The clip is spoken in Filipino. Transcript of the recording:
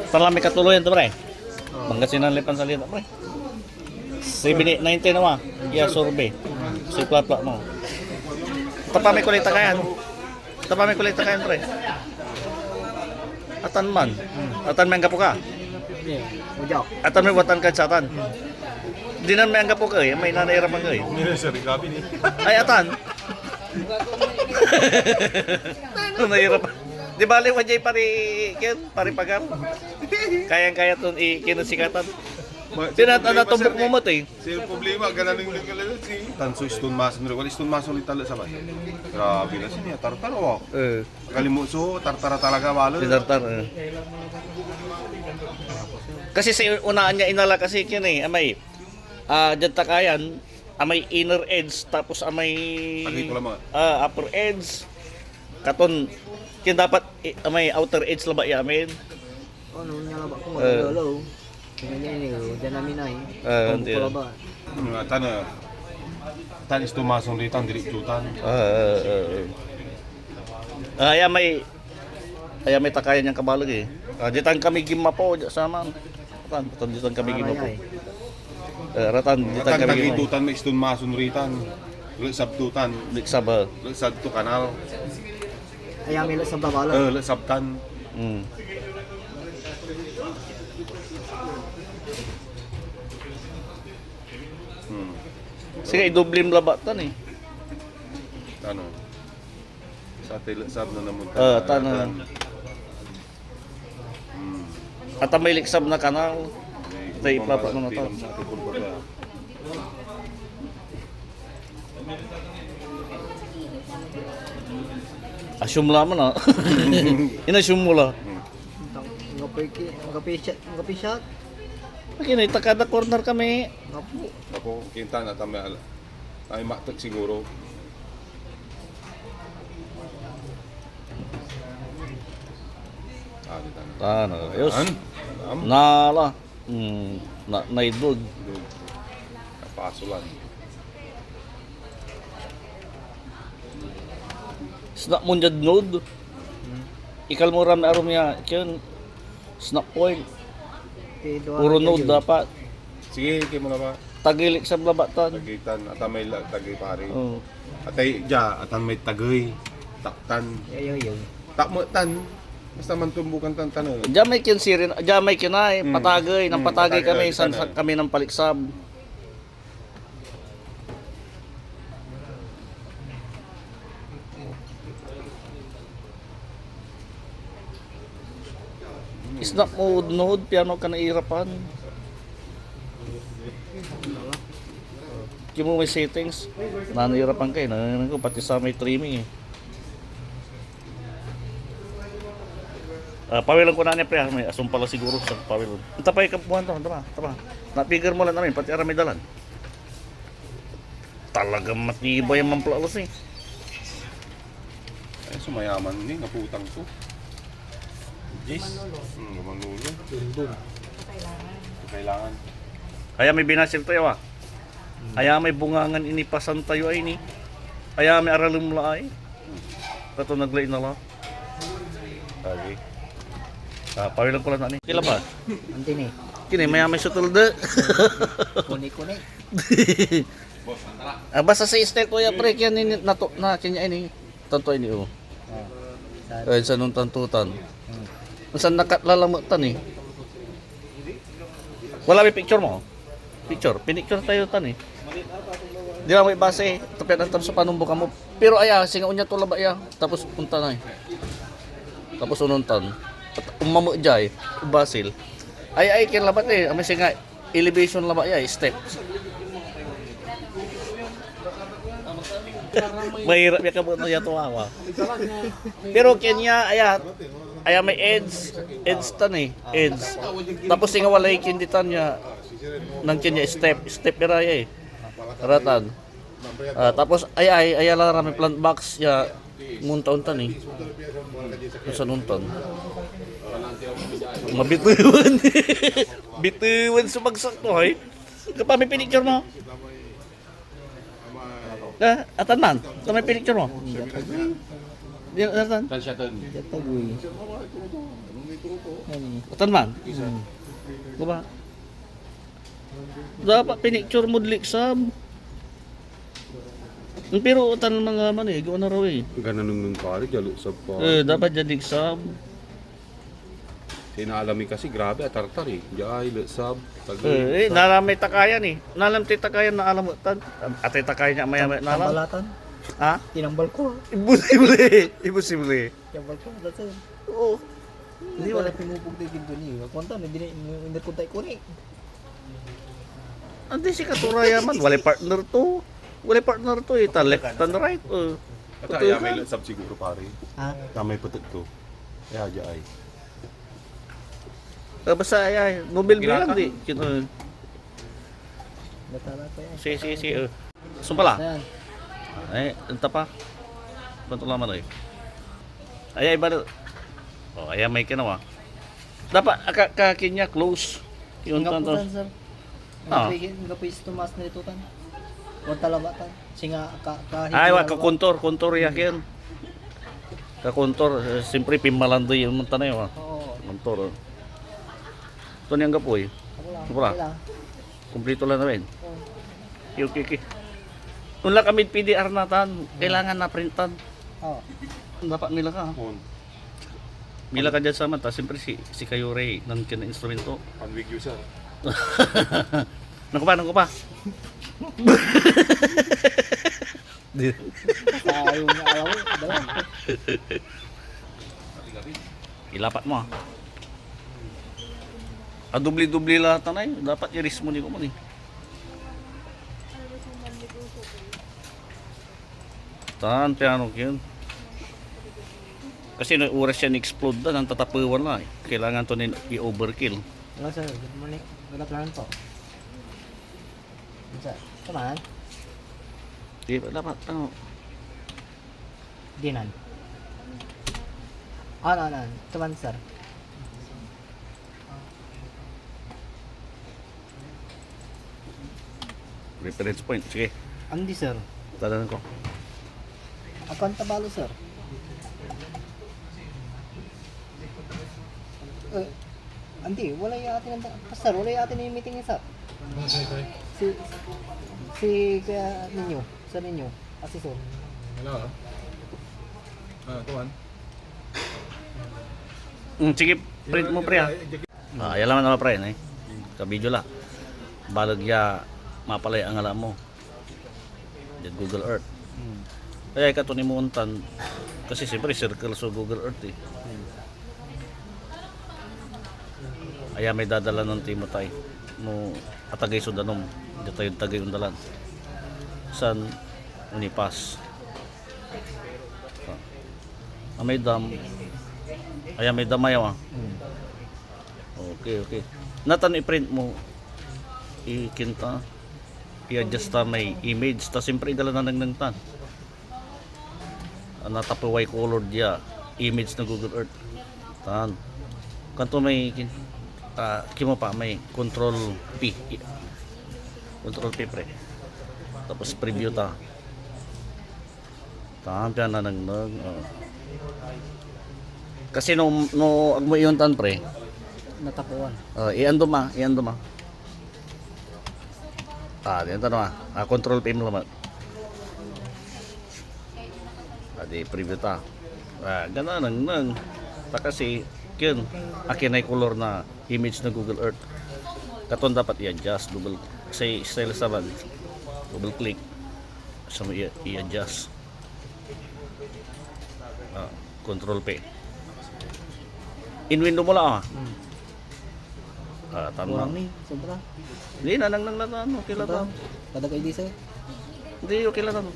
Talami katuluyan to, pre. Pangasinan lipan sa lita, pre. 7-19 naman. Yeah, survey. Si plat-plat mo. Tapami ko lita kayan. Tapami ko lita kayan, pre. Atan man. Atan man gapo ka. Atan may watan ka sa atan. Di na may anggapo ka eh. May nanayaraman ka eh. Ay, atan. Nanayaraman. Di bali wajay pari pagar. Kayang-kaya ton ikinusikatan. Tinatan na tumbok mo mo eh. Si problema ganaling nagkalala si tanso stone mason rin. Wala stone mason rin tala sa bahay. Grabe na siya. Tartar o. Kalimuso, tartara talaga wala. Tartar. Kasi sa unaan niya inala kasi yun eh. Amay, dyan takayan, amay inner edge, tapos amay upper edge. Katon, kin dapat amay outer edge laba yamin. Oh, nung nalaba ko maglolo. Ganyan ini, dyan namin ay. Hindi. Tan stone mason rin tan diri jutan. Ay may takayan yang kabalag eh. Ditan kami gimma po sama. Ratan ditan kami gimma po. Ratan ditan kami gimma. Tutan may stone mason rin tan. Sabtutan. Liksaba. Sabtu kanal. Ayaw may sa babalo. Sabtan. Sige, idublim labatan eh. Ano? Sa sab na namunta. Tanan. At may liksab na kanal. Tay iplapa na to. Assume lamang na. Inassume mo la. Ngapi shot. Kini takada corner kami. Ako, kinta na tama ay matok siguro. Dito na. Tana, ayos. Am? Nala. Naidog. Kapasulan. Snap mo dyan node. Ikal mo ram arom niya. Kyan. Snap point. Puro node dapat. Sige, kay mo na ba? Tagilik sa labatan. Tagitan, at may tagay pare. Oh. Atay, at may tagay. Taktan. Ayaw. Takmo tan. Basta man tumbukan tan tanong. Diyan may kinsirin, diyan may kinay, patagay, nang patagay kami, patagay, san kami ng paliksab. Snap mode node, piano ka nairapan. Kung mo may settings, nanirapan kayo, nanirapan ko, pati sa may trimming eh. Pawilan ko na niya pre, may asong pala siguro sa pawilan. Tapay ka buwan to, tara. Napigir mo lang namin, pati aramay dalan. Talagang matibay ang mamplalos eh. Ay, sumayaman ni, naputang to. Yes. Gumanulo. Kailangan. Kaya may binasir tayo ah. Kaya may bungangan inipasan tayo ay ni. Kaya may aralum la ay. Kato naglay na la. Okay. Pawilan ko lang na ni. Kila ba? Antini. Kini may sutulde. Kuni. Basta sa style ko ya pre kaya ni nato na kanya ini. Tanto ini oh. Ay sa nung tantutan. Saan nakatlalamutan eh. Wala may picture mo? Pinicture tayo tan eh. Di ba may base, tapian ang sa panumbukan mo. Pero aya, singa unya tula ba iya. Tapos punta na eh. Tapos ununtan. At umamu jay, basil. Ay kin labat eh. Ami singa elevation laba iya, step. Mahirap ya kabut na yato awa. Pero kanya aya may edge tan eh, edge. Tapos singa walay kinditan niya nang kanya step biraya eh. Ratan. Tapos ay lang rami plant box ya muntaon tan eh. Sa nuntan. Mabituan. Bituan sumagsak to hay. Kapag may pinicture mo. Atan man, may pinicture mo. Di atan. Tan siya tan. Jatagoy. Ini. Atan man. Diba? Dapat pinicture mo liksab. Pero utan mga man eh, gawa na raw eh. Ganun nung kari, jalo sa pa. Dapat dyan liksab. Sinaalami kasi grabe, tartar eh. Jay, sab, Nalamay takayan eh. Nalam ti takayan na alam mo tan. Atay takayan niya maya maya nalam. Tambalatan. Ha? Tinambal ko. Imposible. Imposible. Tinambal ko. That's it. Oo. Hindi wala pinupog tayo dito niyo. Kunta, hindi ko tayo kunik. Andi si Katuraya man, wala partner to. Wala partner to eh, ta left and right. At ay, may sab siguro pare. Ha? Tamay putik to. Ya, jay. Basta ay, Nobel bilang di. Natala pa yan. Si. Sumpala. Ayan. Ay, enta pa. Bantu laman eh. Ay iba. Oh, ay may kinawa. Dapat kakinya close. Yun tanto. Ngaputan, sir. Ah. Ngapis tumas na ito tan. Huwag talabatan. Singa kahit. Ay, wa ka kontor yakin. Ka kontor, siyempre pimalando yung tanay wa. Oo. Kontor. Ito niyang gapoy. Ako lang. Wala. Okay lang. Kumpleto lang na rin. Oo. Okay. Nung kami PDR natan, kailangan na printan. Oo. Dapat mila ka. Mila ka dyan sa mata, siyempre si Kayore ng kina-instrumento. Unwig user. Naku pa. Ayaw na alaw. Dalawa. Ilapat mo dubli-dubli lahat na dapat i-risk mo ni ko mo ni. Tan piano yun. Kasi no oras siya ni-explode na, nang tatapuan na eh. Kailangan to i-overkill. Hello sir, good morning. Good afternoon po. Sir, kumaan? Di ba dapat ano? Dinan. Ano. Cuman sir. Reference point. Sige, Andi sir. tadanan ko. Ako ang tabalo sir. Andi, wala yung atin sir, wala yung atin yung meeting niya sir. Si kaya ninyo, sa ninyo, asisor. Hello. Tuan. Sige, print mo pre ha. Ayan lang naman pre, eh. Ka-video la. Balag ya mapalay ang alam mo. Diyan Google Earth. Kaya ikaw ni mo untan kasi siyempre circle sa Google Earth eh. Aya may dadala ng Timotay mo atagay sudanom di tayo tagay undalan san unipas may dam aya may damay okay natan i-print mo ikinta i-adjust ta may image ta siyempre gala na nangnangtan natapuway color dia image na Google Earth tan kanto may kimo pa may control P pre tapos preview ta tampian na nagnog kasi no agmo iyon tan pre Natapuan. iando ma diyan tanong control P mo naman di preview ta gana nang ta kasi yun akin ay color na image na Google Earth katon dapat i-adjust double say style 7 double click so mo i-adjust control P in window mo lang tama Kurang ni, sobra. hindi nanang okay lang Kada kay di sir. hindi okay lang